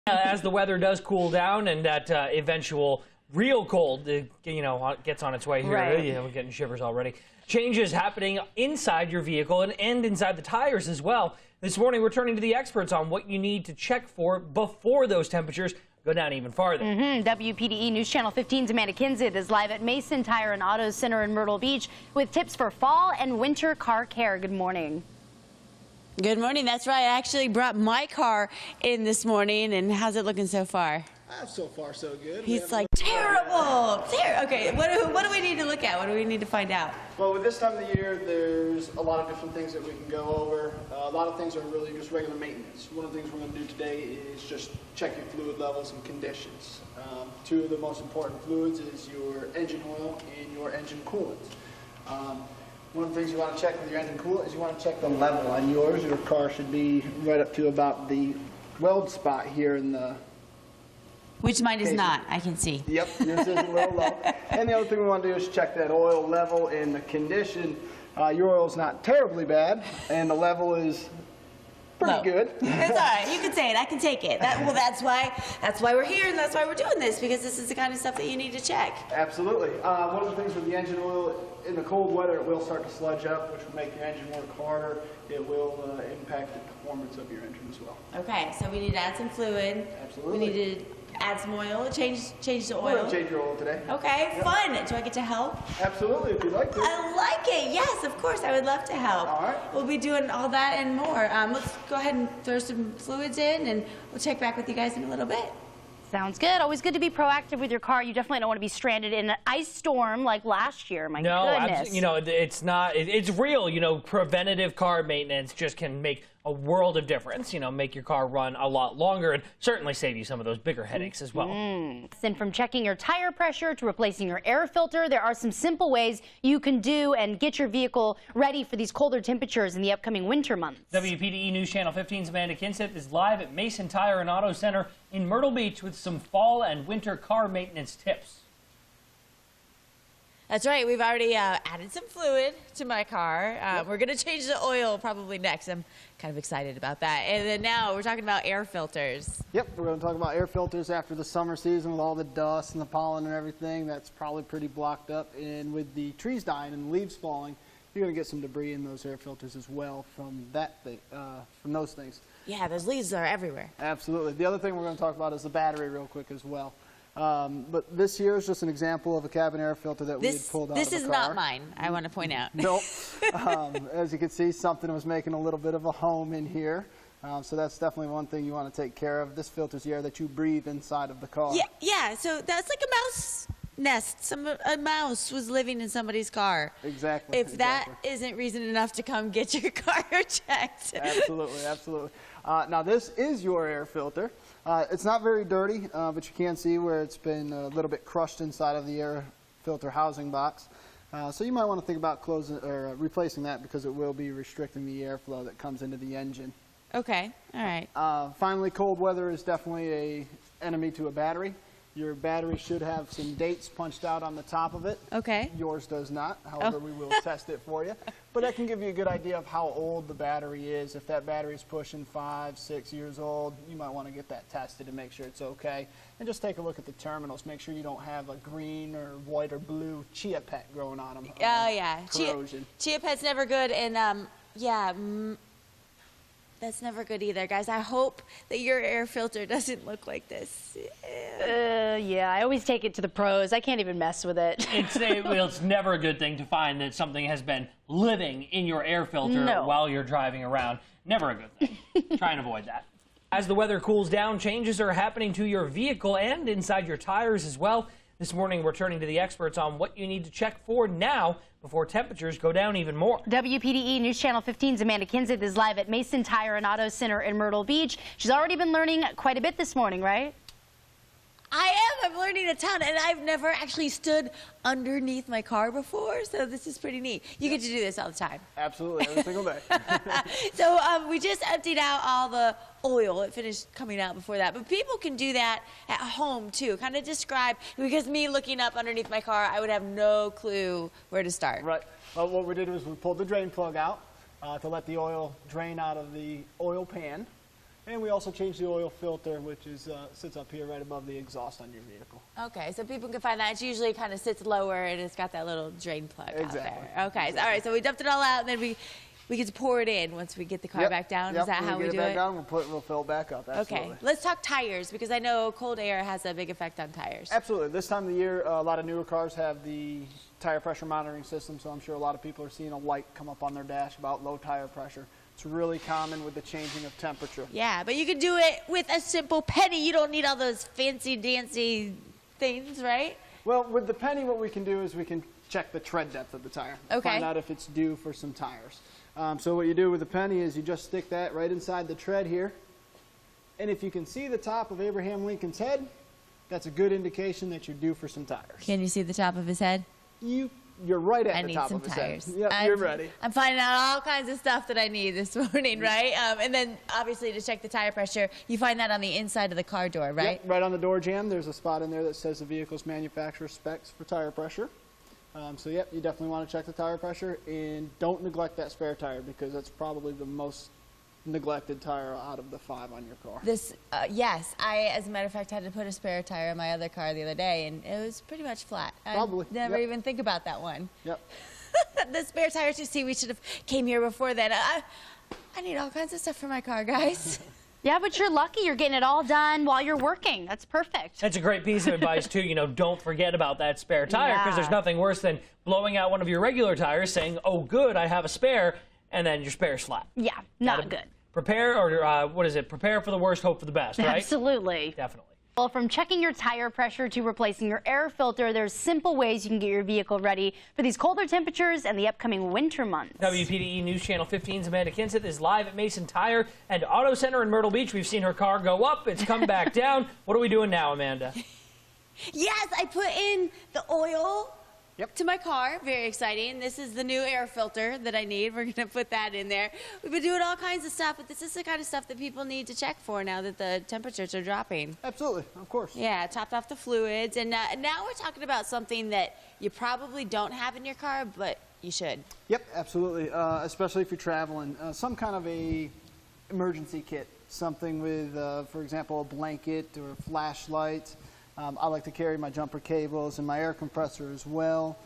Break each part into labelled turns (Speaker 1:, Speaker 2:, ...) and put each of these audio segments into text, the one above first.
Speaker 1: As the weather does cool down and that eventual real cold, gets on its way here.
Speaker 2: Right.
Speaker 1: Yeah, we're getting shivers already. Changes happening inside your vehicle and inside the tires as well. This morning, we're turning to the experts on what you need to check for before those temperatures go down even farther.
Speaker 2: WPDE News Channel 15's Amanda Kinzith is live at Mason Tire and Auto Center in Myrtle Beach with tips for fall and winter car care. Good morning.
Speaker 3: Good morning. That's right. I actually brought my car in this morning. And how's it looking so far?
Speaker 4: So far, so good.
Speaker 3: He's like, terrible. Okay, what do we need to look at? What do we need to find out?
Speaker 4: Well, with this time of the year, there's a lot of different things that we can go over. A lot of things are really just regular maintenance. One of the things we're going to do today is just check your fluid levels and conditions. Two of the most important fluids is your engine oil and your engine coolant. One of the things you want to check with your engine coolant is you want to check the level on yours. Your car should be right up to about the weld spot here in the...
Speaker 3: Which mine is not, I can see.
Speaker 4: Yep, yours is a little low. And the other thing we want to do is check that oil level and the condition. Your oil's not terribly bad, and the level is pretty good.
Speaker 3: It's all right. You can say it. I can take it. That's why we're here, and that's why we're doing this, because this is the kind of stuff that you need to check.
Speaker 4: Absolutely. One of the things with the engine oil, in the cold weather, it will start to sludge up, which will make your engine work harder. It will impact the performance of your engine as well.
Speaker 3: Okay, so we need to add some fluid.
Speaker 4: Absolutely.
Speaker 3: We need to add some oil, change the oil.
Speaker 4: We're going to change your oil today.
Speaker 3: Okay,
Speaker 4: Yep.
Speaker 3: Fun. Do I get to help?
Speaker 4: Absolutely, if you'd like to.
Speaker 3: I like it. Yes, of course. I would love to help.
Speaker 4: All right.
Speaker 3: We'll be doing all that and more. Let's go ahead and throw some fluids in, and we'll check back with you guys in a little bit.
Speaker 2: Sounds good. Always good to be proactive with your car. You definitely don't want to be stranded in an ice storm like last year. My goodness.
Speaker 1: It's not. It's real. Preventative car maintenance just can make a world of difference. Make your car run a lot longer and certainly save you some of those bigger headaches as well.
Speaker 2: And from checking your tire pressure to replacing your air filter, there are some simple ways you can do and get your vehicle ready for these colder temperatures in the upcoming winter months.
Speaker 1: WPDE News Channel 15's Amanda Kinzith is live at Mason Tire and Auto Center in Myrtle Beach with some fall and winter car maintenance tips.
Speaker 3: That's right. We've already added some fluid to my car. We're going to change the oil probably next. I'm kind of excited about that. And then now we're talking about air filters.
Speaker 4: Yep, we're going to talk about air filters after the summer season with all the dust and the pollen and everything. That's probably pretty blocked up. And with the trees dying and the leaves falling, you're going to get some debris in those air filters as well from from those things.
Speaker 3: Yeah, those leaves are everywhere.
Speaker 4: Absolutely. The other thing we're going to talk about is the battery real quick as well. But this here is just an example of a cabin air filter that we had pulled out of the car.
Speaker 3: This is not mine, I want to point out.
Speaker 4: Nope. As you can see, something was making a little bit of a home in here. So that's definitely one thing you want to take care of. This filters the air that you breathe inside of the car.
Speaker 3: Yeah. So that's like a mouse nest. A mouse was living in somebody's car.
Speaker 4: Exactly.
Speaker 3: If that isn't reason enough to come get your car checked.
Speaker 4: Absolutely, absolutely. Now this is your air filter. It's not very dirty, but you can see where it's been a little bit crushed inside of the air filter housing box. So you might want to think about replacing that, because it will be restricting the airflow that comes into the engine.
Speaker 3: Okay, all right.
Speaker 4: Finally, cold weather is definitely an enemy to a battery. Your battery should have some dates punched out on the top of it.
Speaker 3: Okay.
Speaker 4: Yours does not. However, we will test it for you. But that can give you a good idea of how old the battery is. If that battery is pushing 5, 6 years old, you might want to get that tested to make sure it's okay. And just take a look at the terminals. Make sure you don't have a green or white or blue chia pet growing on them.
Speaker 3: Oh, yeah.
Speaker 4: Corrosion.
Speaker 3: Chia pet's never good. And, that's never good either, guys. I hope that your air filter doesn't look like this.
Speaker 2: Yeah, I always take it to the pros. I can't even mess with it.
Speaker 1: It's never a good thing to find that something has been living in your air filter while you're driving around. Never a good thing. Try and avoid that. As the weather cools down, changes are happening to your vehicle and inside your tires as well. This morning, we're turning to the experts on what you need to check for now before temperatures go down even more.
Speaker 2: WPDE News Channel 15's Amanda Kinzith is live at Mason Tire and Auto Center in Myrtle Beach. She's already been learning quite a bit this morning, right?
Speaker 3: I am. I'm learning a ton, and I've never actually stood underneath my car before, so this is pretty neat. You get to do this all the time.
Speaker 4: Absolutely, every single day.
Speaker 3: So we just emptied out all the oil. It finished coming out before that. But people can do that at home, too. Kind of describe, because me looking up underneath my car, I would have no clue where to start.
Speaker 4: Right. Well, what we did was we pulled the drain plug out to let the oil drain out of the oil pan. And we also changed the oil filter, which is sits up here right above the exhaust on your vehicle.
Speaker 3: Okay, so people can find that. It usually kind of sits lower, and it's got that little drain plug out there. Okay,
Speaker 4: Exactly.
Speaker 3: all right, so we dumped it all out, and then we get to pour it in once we get the car back down. Is that how we do it?
Speaker 4: Get it back down, we'll fill it back up. Absolutely.
Speaker 3: Okay, let's talk tires, because I know cold air has a big effect on tires.
Speaker 4: Absolutely. This time of the year, a lot of newer cars have the tire pressure monitoring system, so I'm sure a lot of people are seeing a light come up on their dash about low tire pressure. It's really common with the changing of temperature.
Speaker 3: Yeah, but you can do it with a simple penny. You don't need all those fancy dancy things, right?
Speaker 4: Well, with the penny, what we can do is we can check the tread depth of the tire.
Speaker 3: Okay.
Speaker 4: Find out if it's due for some tires. So what you do with the penny is you just stick that right inside the tread here. And if you can see the top of Abraham Lincoln's head, that's a good indication that you're due for some tires.
Speaker 3: Can you see the top of his head?
Speaker 4: You're right at the top of his
Speaker 3: tires.
Speaker 4: head. Yep, you're ready.
Speaker 3: I'm finding out all kinds of stuff that I need this morning, right? And then obviously to check the tire pressure, you find that on the inside of the car door, right?
Speaker 4: Yep, right on the door jamb. There's a spot in there that says the vehicle's manufacturer specs for tire pressure. So yep, you definitely want to check the tire pressure, and don't neglect that spare tire, because that's probably the most neglected tire out of the 5 on your car.
Speaker 3: Yes, I, as a matter of fact, had to put a spare tire in my other car the other day, and it was pretty much flat.
Speaker 4: Probably.
Speaker 3: I never even think about that one.
Speaker 4: Yep.
Speaker 3: The spare tires, you see, we should have came here before then. I need all kinds of stuff for my car, guys.
Speaker 2: Yeah, but you're lucky you're getting it all done while you're working. That's perfect.
Speaker 1: That's a great piece of advice, too. You know, don't forget about that spare tire, because there's nothing worse than blowing out one of your regular tires, saying, oh, good, I have a spare, and then your spare's flat.
Speaker 2: Yeah, not good.
Speaker 1: Prepare, or what is it? Prepare for the worst, hope for the best, right?
Speaker 2: Absolutely.
Speaker 1: Definitely.
Speaker 2: Well, from checking your tire pressure to replacing your air filter, there's simple ways you can get your vehicle ready for these colder temperatures and the upcoming winter months.
Speaker 1: WPDE News Channel 15's Amanda Kinseth is live at Mason Tire and Auto Center in Myrtle Beach. We've seen her car go up. It's come back down. What are we doing now, Amanda?
Speaker 3: Yes, I put in the oil to my car. Very exciting. This is the new air filter that I need. We're going to put that in there. We've been doing all kinds of stuff, but this is the kind of stuff that people need to check for now that the temperatures are dropping.
Speaker 4: Absolutely, of course.
Speaker 3: Yeah, topped off the fluids. And now we're talking about something that you probably don't have in your car, but you should.
Speaker 4: Yep, absolutely, especially if you're traveling. Some kind of a emergency kit, something with, for example, a blanket or a flashlight. I like to carry my jumper cables and my air compressor as well.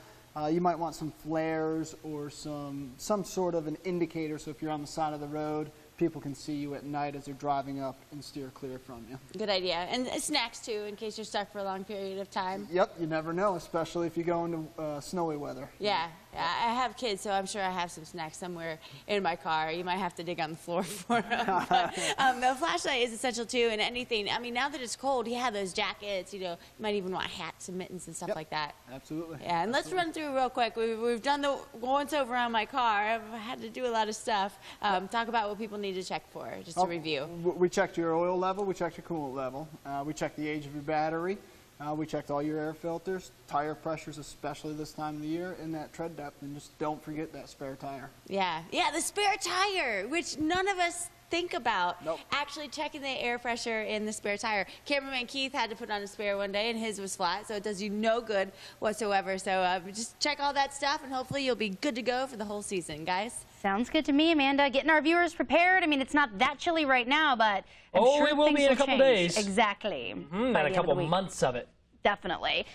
Speaker 4: You might want some flares or some sort of an indicator, so if you're on the side of the road, people can see you at night as they're driving up and steer clear from you.
Speaker 3: Good idea. And snacks, too, in case you're stuck for a long period of time.
Speaker 4: Yep, you never know, especially if you go into snowy weather.
Speaker 3: Yeah, I have kids, so I'm sure I have some snacks somewhere in my car. You might have to dig on the floor for them. But, the flashlight is essential, too, and anything. I mean, now that it's cold, you have those jackets, you know, you might even want hats and mittens and stuff like that.
Speaker 4: Absolutely.
Speaker 3: Yeah, and let's run through real quick. We've done the once over on my car. I've had to do a lot of stuff. Talk about what people need to check for, just to review.
Speaker 4: We checked your oil level, we checked your coolant level, we checked the age of your battery, we checked all your air filters, tire pressures, especially this time of the year, and that tread depth, and just don't forget that spare tire.
Speaker 3: Yeah, the spare tire, which none of us think about.
Speaker 4: Nope.
Speaker 3: Actually checking the air pressure in the spare tire. Cameraman Keith had to put on a spare one day, and his was flat, so it does you no good whatsoever. So just check all that stuff, and hopefully you'll be good to go for the whole season, guys.
Speaker 2: Sounds good to me, Amanda. Getting our viewers prepared. I mean, it's not that chilly right now, but I'm sure
Speaker 1: it will be in a couple days.
Speaker 2: Exactly.
Speaker 1: And a couple months of it.
Speaker 2: Definitely.